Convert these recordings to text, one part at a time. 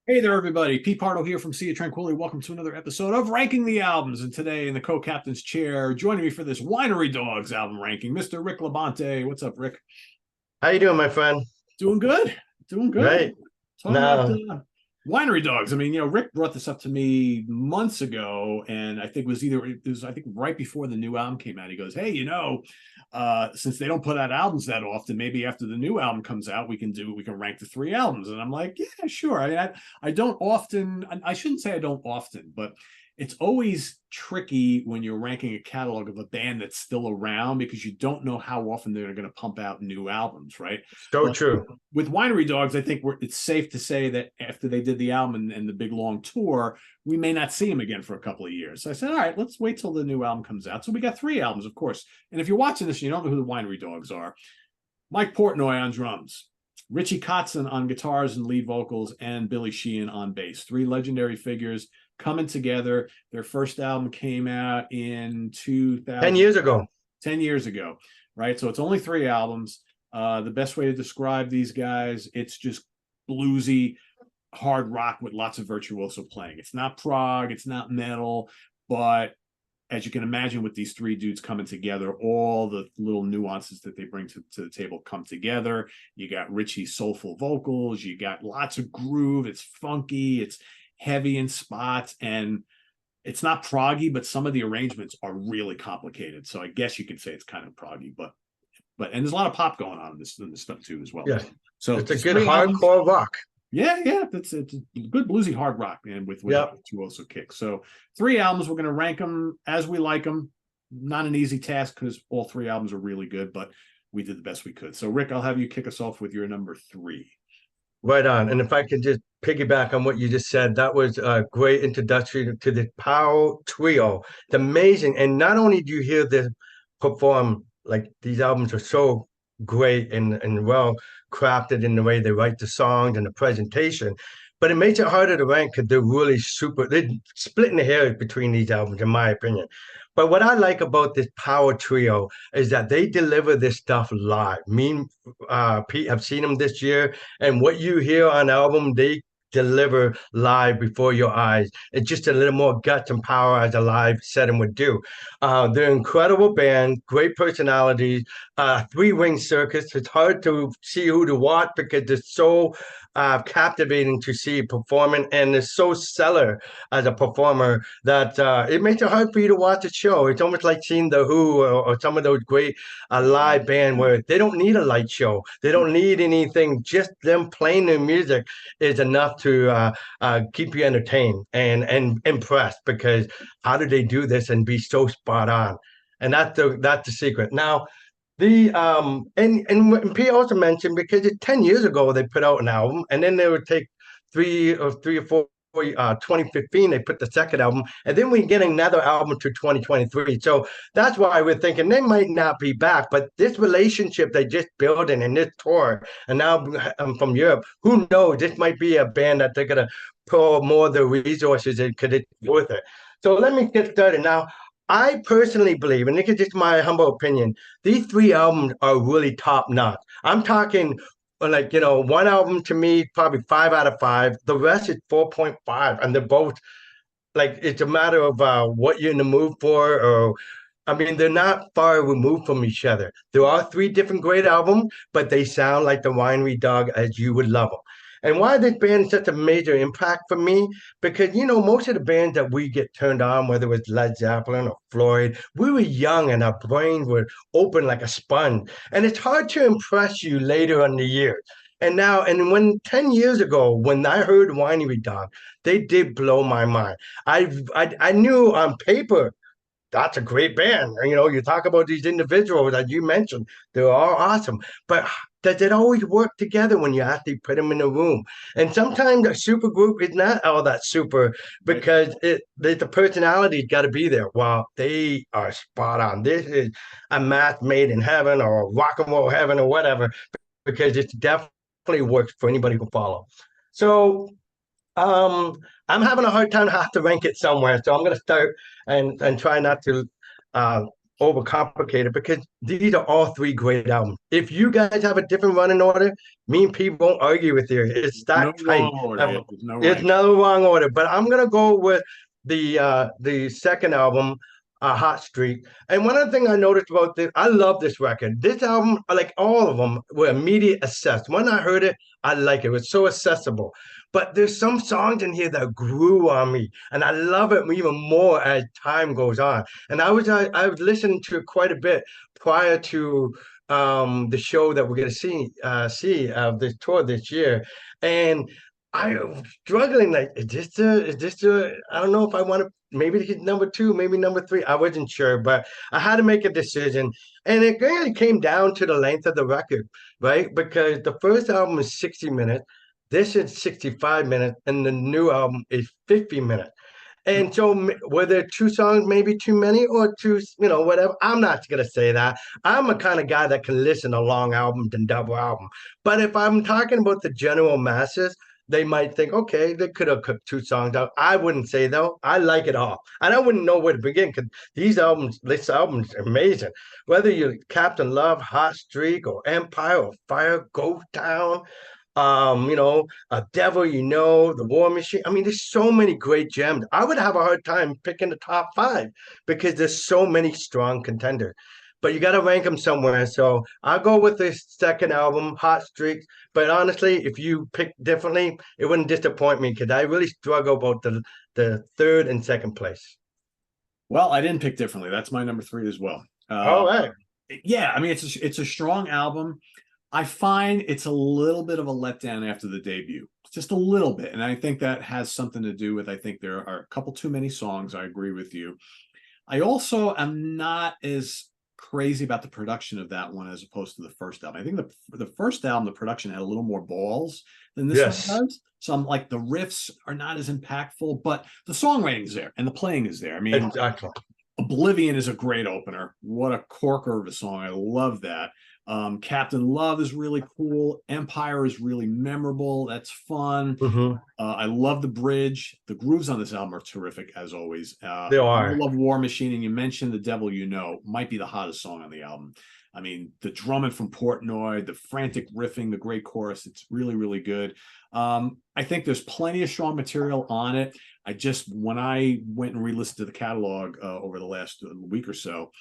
Hey there, everybody. Pete Pardo here from Sea of Tranquility. Welcome to another episode of Ranking the Albums. And today, in the co-captain's chair, joining me for this Winery Dogs album ranking, Mr. Rick Labonte. What's up, Rick? How you doing, my friend? Doing good. Doing good. Right Talking about now, Winery Dogs. I mean, Rick brought this up to me months ago, and I think I think right before the new album came out. He goes, "Hey, since they don't put out albums that often, maybe after the new album comes out, we can rank the three albums." And I'm like, "Yeah, sure." I don't often. I shouldn't say I don't often, but it's always tricky when you're ranking a catalog of a band that's still around because you don't know how often they're going to pump out new albums, right? so But true. with Winery Dogs, I think it's safe to say that after they did the album and the big long tour, we may not see them again for a couple of years. So I said, all right, let's wait till the new album comes out. So we got three albums, of course. And if you're watching this and you don't know who the Winery Dogs are, Mike Portnoy on drums, Richie Kotzen on guitars and lead vocals, and Billy Sheehan on bass. Three legendary figures coming together. Their first album came out in 10 2000, years ago. 10 years ago, right? So it's only three albums. The best way to describe these guys, it's just bluesy hard rock with lots of virtuoso playing. It's not prog, it's not metal, but as you can imagine, with these three dudes coming together, all the little nuances that they bring to the table come together. You got Richie's soulful vocals, you got lots of groove, it's funky, it's heavy in spots, and it's not proggy, but some of the arrangements are really complicated. So I guess you could say it's kind of proggy, but and there's a lot of pop going on in this stuff too as well. Yes, So it's a there's good three albums. hardcore rock. Yeah, it's good bluesy hard rock, and with a Yep. virtuoso kick. So three albums, we're going to rank them as we like them. Not an easy task because all three albums are really good, but we did the best we could. So Rick, I'll have you kick us off with your number three. Right on. And if I could just piggyback on what you just said, that was a great introduction to the Power Trio. It's amazing. And not only do you hear them perform, like these albums are so great and well crafted in the way they write the songs and the presentation, but it makes it harder to rank because they're splitting the hairs between these albums, in my opinion. But what I like about this Power Trio is that they deliver this stuff live. Me and Pete have seen them this year, and what you hear on album, they deliver live before your eyes. It's just a little more guts and power as a live setting would do. They're an incredible band, great personalities, three-ring circus. It's hard to see who to watch because they're so captivating to see performing, and they're so stellar as a performer that it makes it hard for you to watch a show. It's almost like seeing The Who or some of those great live band where they don't need a light show. They don't need anything. Just them playing their music is enough to keep you entertained and impressed. Because how do they do this and be so spot on? And that's the secret. Now, and P also mentioned because it's 10 years ago they put out an album, and then they would take three or four 2015 they put the second album, and then we get another album to 2023. So that's why we're thinking they might not be back, but this relationship they just building in this tour, and now from Europe, who knows, this might be a band that they're gonna pour more of the resources in because it's worth it. So let me get started now. I personally believe, and this is just my humble opinion, these three albums are really top notch. I'm talking like, one album to me, probably 5 out of 5. The rest is 4.5. And they're both like, it's a matter of what you're in the mood for, or I mean, they're not far removed from each other. There are three different great albums, but they sound like the Winery Dog as you would love them. And why this band is such a major impact for me, because most of the bands that we get turned on, whether it was Led Zeppelin or Floyd, we were young and our brains were open like a sponge. And it's hard to impress you later in the year. And when 10 years ago, when I heard Winery Dog, they did blow my mind. I knew on paper that's a great band. You talk about these individuals that you mentioned, they're all awesome. But does it always work together when you actually put them in a room? And sometimes a super group is not all that super Right. because the personality's got to be there. Well, they are spot on. This is a match made in heaven or rock and roll heaven or whatever, because it definitely works for anybody who follow. So um, I'm having a hard time to have to rank it somewhere, so I'm gonna start and try not to uh, overcomplicated because these are all three great albums. If you guys have a different running order, me and Pete won't argue with you. It's No that tight. wrong order. Yeah, there's no It's right. no wrong order, but I'm gonna go with the second album, Hot Streak. And one of the things I noticed about this, I love this record. This album, like all of them, were immediate access. When I heard it, I like it. It was so accessible. But there's some songs in here that grew on me, and I love it even more as time goes on. And I was listening to it quite a bit prior to the show that we're going to see this tour this year, and I was struggling. Like, is this the? I don't know if I want to. Maybe hit number two, maybe number three. I wasn't sure, but I had to make a decision, and it really came down to the length of the record, right? Because the first album is 60 minutes, this is 65 minutes, and the new album is 50 minutes. And so, were there two songs maybe too many or two, whatever? I'm not gonna say that. I'm a kind of guy that can listen to long album than double album. But if I'm talking about the general masses, they might think, okay, they could have cut two songs out. I wouldn't say though. I like it all, and I wouldn't know where to begin because this album's amazing. Whether you Captain Love, Hot Streak, or Empire, or Fire, Ghost Town, A Devil You Know, The War Machine. I mean, there's so many great gems. I would have a hard time picking the top five because there's so many strong contenders. But you got to rank them somewhere. So I'll go with this second album, Hot Streaks. But honestly, if you pick differently, it wouldn't disappoint me because I really struggle about the third and second place. Well, I didn't pick differently. That's my number three as well. All right. Yeah, I mean it's a strong album. I find it's a little bit of a letdown after the debut, just a little bit, and I think that has something to do with I think there are a couple too many songs. I agree with you. I also am not as crazy about the production of that one as opposed to the first album. I think the first album, the production had a little more balls than this one Yes. does. So I'm like the riffs are not as impactful, but the songwriting's there and the playing is there. I mean, Exactly. Oblivion is a great opener. What a corker of a song. I love that. Captain Love is really cool. Empire is really memorable. That's fun. Hmm. I love the bridge. The grooves on this album are terrific, as always. They I are. love War Machine, and you mentioned The Devil You Know, might be the hottest song on the album. I mean, the drumming from Portnoy, the frantic riffing, the great chorus, it's really, really good. I think there's plenty of strong material on it. When I went and re-listened to the catalog over the last week or so,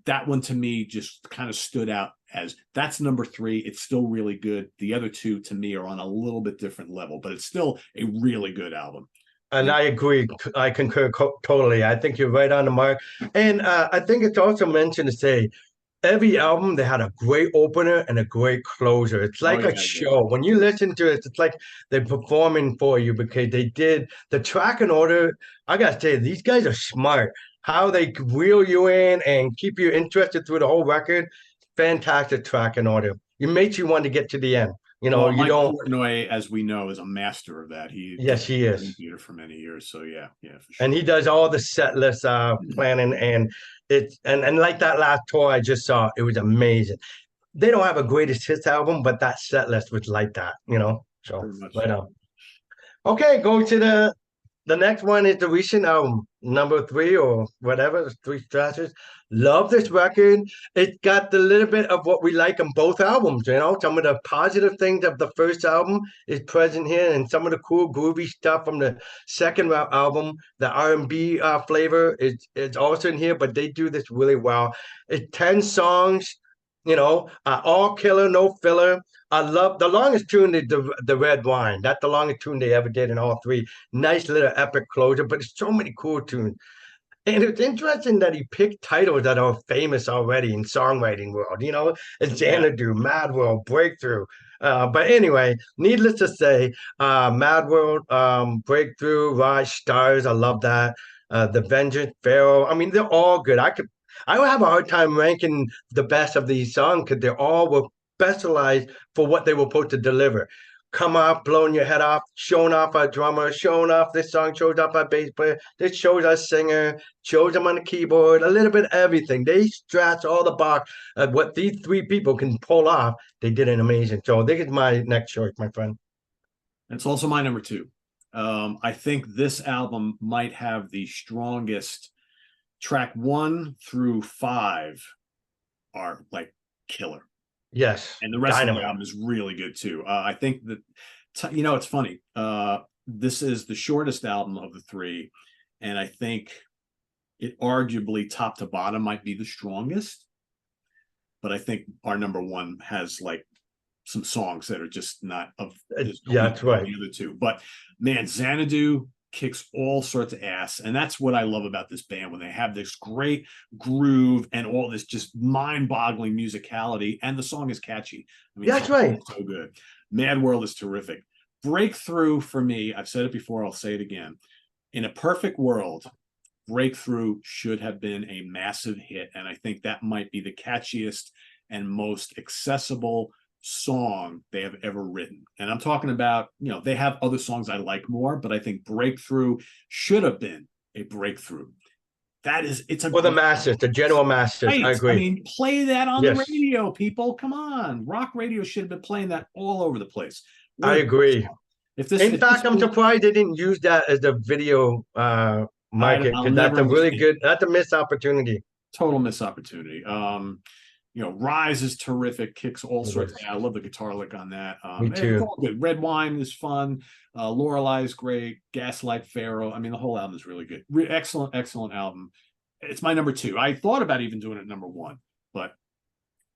that one to me just kind of stood out as that's number three. It's still really good. The other two to me are on a little bit different level, but it's still a really good album. And I agree. I concur totally. I think you're right on the mark. And I think it's also mentioned to say every album they had a great opener and a great closer. It's Oh like a yeah, yeah. show. When you listen to it, it's like they're performing for you because they did the track and order. I gotta say, these guys are smart. How they reel you in and keep you interested through the whole record. Fantastic track and order. It makes you want to get to the end. Well, You Mike don't. Portnoy, as we know, is a master of that. He did Yes, he is. theater for many years, so yeah, yeah, for And sure. he does all the set list planning, and and like that last tour I just saw, it was amazing. They don't have a greatest hits album, but that set list was like that. So Pretty much right so. on. Okay, go to the next one is the recent album, number three or whatever, the three strategies. Love this record. It got the little bit of what we like on both albums. Some of the positive things of the first album is present here, and some of the cool groovy stuff from the second album, the R&B flavor is also in here, but they do this really well. It's 10 songs, all killer, no filler. I love the longest tune is the red wine. That's the longest tune they ever did in all three. Nice little epic closure, but there's so many cool tunes. And it's interesting that he picked titles that are famous already in songwriting world. It's Yeah. Xanadu, Mad World, Breakthrough. But anyway, needless to say, Mad World, Breakthrough, Rise, Stars. I love that. The Vengeance, Pharaoh. I mean, they're all good. I would have a hard time ranking the best of these songs because they all were specialized for what they were supposed to deliver. Come off, blowing your head off, showing off our drummer, showing off this song, shows off our bass player, this shows our singer, shows them on the keyboard, a little bit of everything. They scratch all the box of what these three people can pull off. They did an amazing. So this is my next choice, my friend. It's also my number two. I think this album might have the strongest Track 1 through 5 are like killer. Yes, And the rest of the dynamite. album is really good too. I think that, you know, it's funny. This is the shortest album of the three, and I think it arguably top to bottom might be the strongest. But I think our number one has like some songs that are just not of this Yeah, that's right. the other two. But man, Xanadu kicks all sorts of ass, and that's what I love about this band, when they have this great groove and all this just mind-boggling musicality, and the song is catchy. I mean, That's right. so good. Mad World is terrific. Breakthrough for me, I've said it before, I'll say it again. In a perfect world, Breakthrough should have been a massive hit, and I think that might be the catchiest and most accessible song they have ever written. And I'm talking about, you know, they have other songs I like more, but I think Breakthrough should have been a breakthrough. That is, it's a For the masses, the general masses. I right. I agree. mean, play that on the Yes, radio, people. Come on, rock radio should have been playing that all over the place. I What agree. if this? In If this fact, I'm surprised they didn't use that as the video market, I'll because that's never a really understand. good, that's a missed opportunity. Total missed opportunity. You know, Rise is terrific, kicks all sorts. I love the guitar lick on that. Me It's too. all good. Red Wine is fun. Lorelei is great. Gaslight Pharaoh. I mean, the whole album is really good. Excellent, excellent album. It's my number 2. I thought about even doing it number 1, but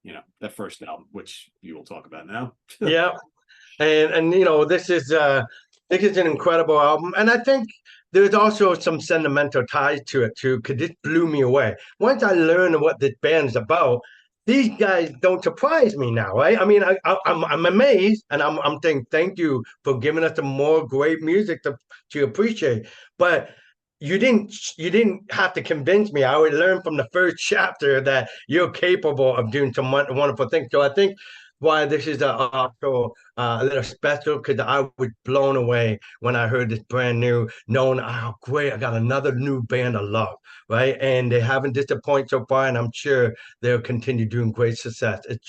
you know, that first album, which you will talk about now. Yeah. And you know, this is an incredible album. And I think there's also some sentimental ties to it too, because it blew me away. Once I learned what this band's about, these guys don't surprise me now, right? I mean, I'm amazed, and I'm thinking thank you for giving us some more great music to appreciate. But you didn't have to convince me. I would learn from the first chapter that you're capable of doing some wonderful things. So I think why this is also a little special, because I was blown away when I heard this brand new, knowing how great, I got another new band I love, right? And they haven't disappointed so far, and I'm sure they'll continue doing great success. It's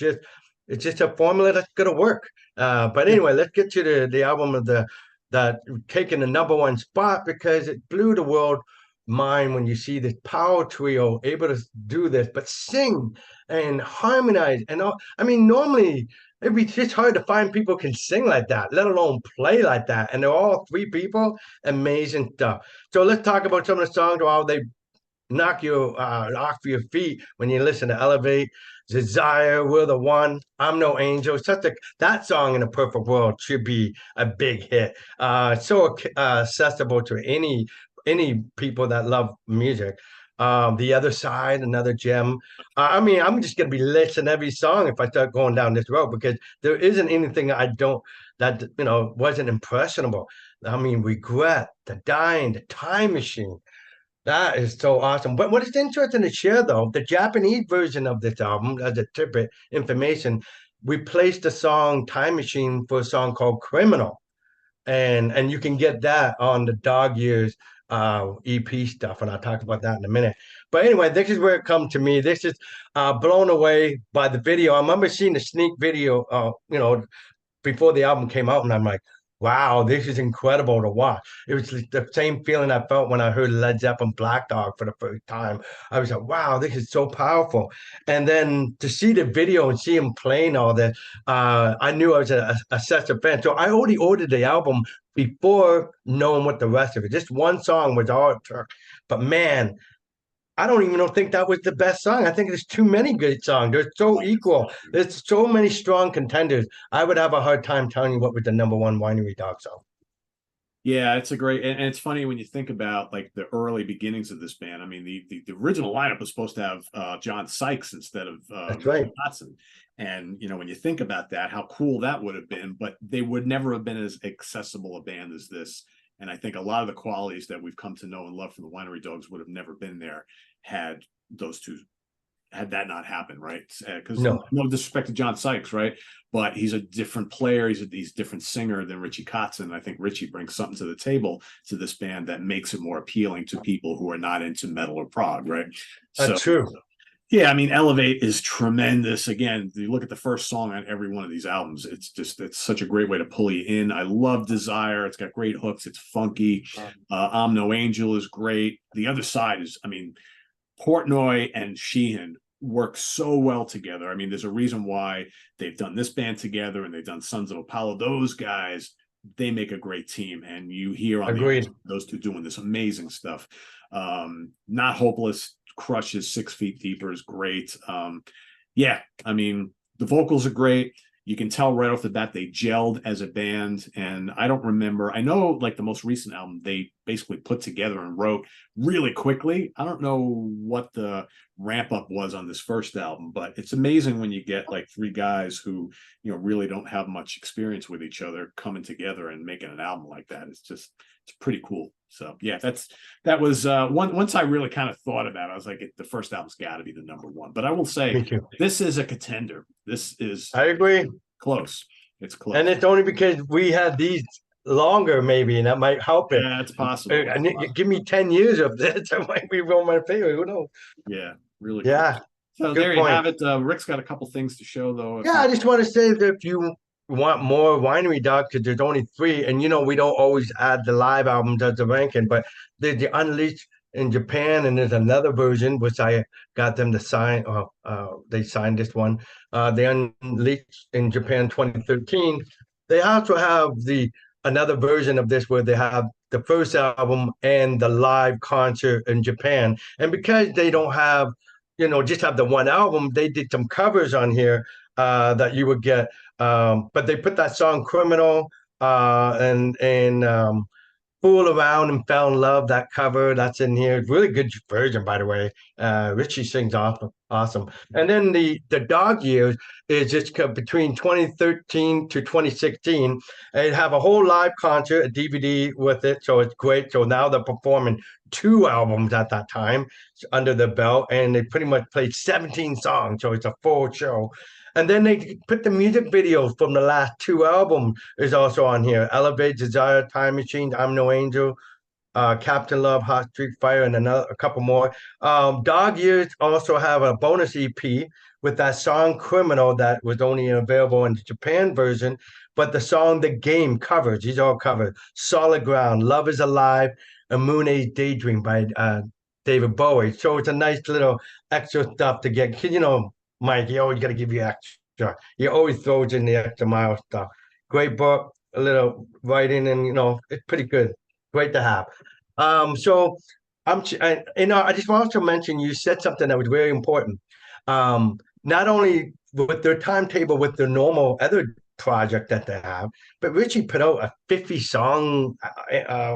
just a formula that's gonna work. But Yeah. anyway, let's get to the album of the that taking the number one spot, because it blew the world mind when you see this power trio able to do this, but sing and harmonize and all. I mean, normally it'd be just hard to find people who can sing like that, let alone play like that. And they're all 3 people, amazing stuff. So let's talk about some of the songs while they knock you off your feet when you listen to Elevate, Desire, We're the One, I'm No Angel. That song in a perfect world should be a big hit. So accessible to any people that love music. The Other Side, another gem. I mean, I'm just gonna be listing every song if I start going down this road, because there isn't anything I don't that wasn't impressionable. I mean, Regret, The Dying, The Time Machine. That is so awesome. But what is interesting to share, though, the Japanese version of this album, as a tidbit information, replaced the song Time Machine for a song called Criminal. And you can get that on the Dog Years EP stuff, and I'll talk about that in a minute. But anyway, this is where it comes to me. This is blown away by the video. I remember seeing the sneak video, before the album came out, and I'm like, wow, this is incredible to watch. It was the same feeling I felt when I heard Led Zeppelin Black Dog for the first time. I was like, wow, this is so powerful. And then to see the video and see him playing all that, I knew I was a such a fan. So I already ordered the album before knowing what the rest of it. Just one song was all it took. But man, I don't even think that was the best song. I think there's too many good songs. They're so equal. There's so many strong contenders. I would have a hard time telling you what was the number one Winery Dog song. Yeah, it's a great, and it's funny when you think about like the early beginnings of this band. I mean, the original lineup was supposed to have John Sykes instead of That's right. Richie Kotzen. And you know, when you think about that, how cool that would have been, but they would never have been as accessible a band as this. And I think a lot of the qualities that we've come to know and love from the Winery Dogs would have never been there had those two had that not happened, right? Because No, no disrespect to John Sykes, right? But he's a different player. He's a different singer than Richie Kotzen. I think Richie brings something to the table to this band that makes it more appealing to people who are not into metal or prog, right? So that's true. yeah, I mean, Elevate is tremendous. Again, you look at the first song on every one of these albums. It's such a great way to pull you in. I love Desire. It's got great hooks. It's funky. I'm No Angel is great. The Other Side is, I mean, Portnoy and Sheehan work so well together. I mean, there's a reason why they've done this band together and they've done Sons of Apollo. Those guys, they make a great team. And you hear on Agreed. those two doing this amazing stuff. Not Hopeless crushes 6 Feet Deeper is great. Yeah, I mean, the vocals are great. You can tell right off the bat they gelled as a band. And I don't remember, I know like the most recent album, they basically put together and wrote really quickly. I don't know what the ramp up was on this first album, but it's amazing when you get like 3 guys who, you know, really don't have much experience with each other coming together and making an album like that. It's pretty cool. So yeah, that was once I really kind of thought about it, I was like, the first album's got to be the #1. But I will say, this is a contender. This is, I agree, close. It's close, and it's only because we had these longer, maybe, and that might help it. Yeah, it's possible. And give me 10 years of this, it might be one of my favorite. Who knows? Yeah, really. Yeah. Cool. So there you have it. Rick's got a couple things to show, though. Yeah, I just want to say that if you want more Winery Dogs, because there's only 3, and you know we don't always add the live albums as the ranking, but there's the Unleashed in Japan, and there's another version which I got them to sign. They signed this one. The Unleashed in Japan 2013. They also have another version of this where they have the first album and the live concert in Japan, and because they don't have, just have the one album, they did some covers on here that you would get. But they put that song "Criminal" and "Fool Around and Fell in Love." That cover that's in here, really good version, by the way. Richie sings awesome. And then the dog years is just between 2013 to 2016. They have a whole live concert, a DVD with it, so it's great. So now they're performing 2 albums at that time under the belt, and they pretty much played 17 songs, so it's a full show. And then they put the music videos from the last 2 albums is also on here. Elevate, Desire, Time Machine, I'm No Angel, Captain Love, Hot Street Fire, and a couple more. Dog Years also have a bonus EP with that song Criminal that was only available in the Japan version, but the song The Game covers, these are all covered. Solid Ground, Love is Alive, and Moon Age Daydream by David Bowie. So it's a nice little extra stuff to get, because Mike, you always got to give you extra. He always throws in the extra mile stuff. Great book, a little writing, and it's pretty good. Great to have. So I just want to mention you said something that was very important. Not only with their timetable with their normal other project that they have, but Richie put out a 50 song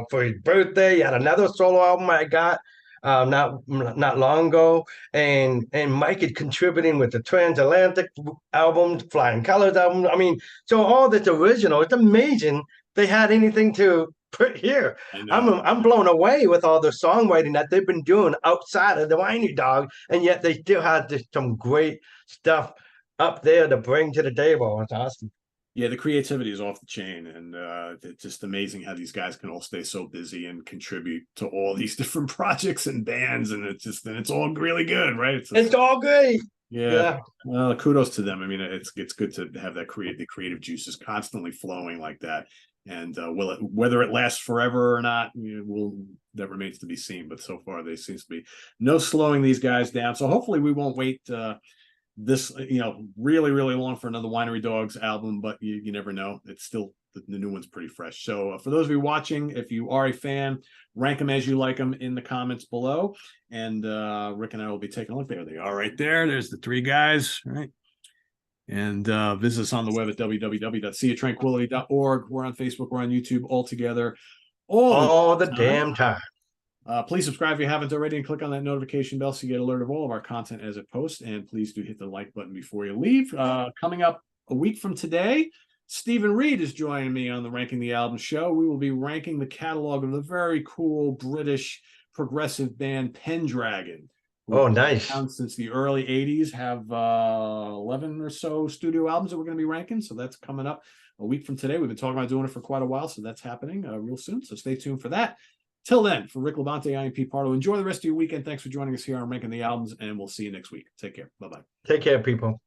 for his birthday. He had another solo album I got not long ago, and Mike is contributing with the Transatlantic album, Flying Colors album. I mean, so all this original, it's amazing they had anything to put here. I'm blown away with all the songwriting that they've been doing outside of the Winery Dog, and yet they still have some great stuff up there to bring to the table. It's awesome. Yeah, the creativity is off the chain, and it's just amazing how these guys can all stay so busy and contribute to all these different projects and bands, and it's all really good, right? It's all great. Yeah. Well, kudos to them. I mean, it's good to have the creative juices constantly flowing like that. And whether it lasts forever or not, that remains to be seen. But so far, there seems to be no slowing these guys down. So hopefully, we won't wait this really long for another Winery Dogs album. But you never know. It's still the new one's pretty fresh. So for those of you watching, if you are a fan, rank them as you like them in the comments below. And Rick and I will be taking a look. There they are, right there. There's the 3 guys, right? And visit us on the web at www.seatranquility.org. We're on Facebook. We're on YouTube all together. All the damn time. Please subscribe if you haven't already and click on that notification bell so you get alert of all of our content as it posts. And please do hit the like button before you leave. Coming up a week from today, Stephen Reed is joining me on the Ranking the Album show. We will be ranking the catalog of the very cool British progressive band Pendragon. Oh, nice. Since the early 80s, have 11 or so studio albums that we're going to be ranking. So that's coming up a week from today. We've been talking about doing it for quite a while, so that's happening real soon. So stay tuned for that. Till then, for Rick Labonte, I am Pete Pardo. Enjoy the rest of your weekend. Thanks for joining us here on Ranking the Albums, and we'll see you next week. Take care. Bye-bye. Take care, people.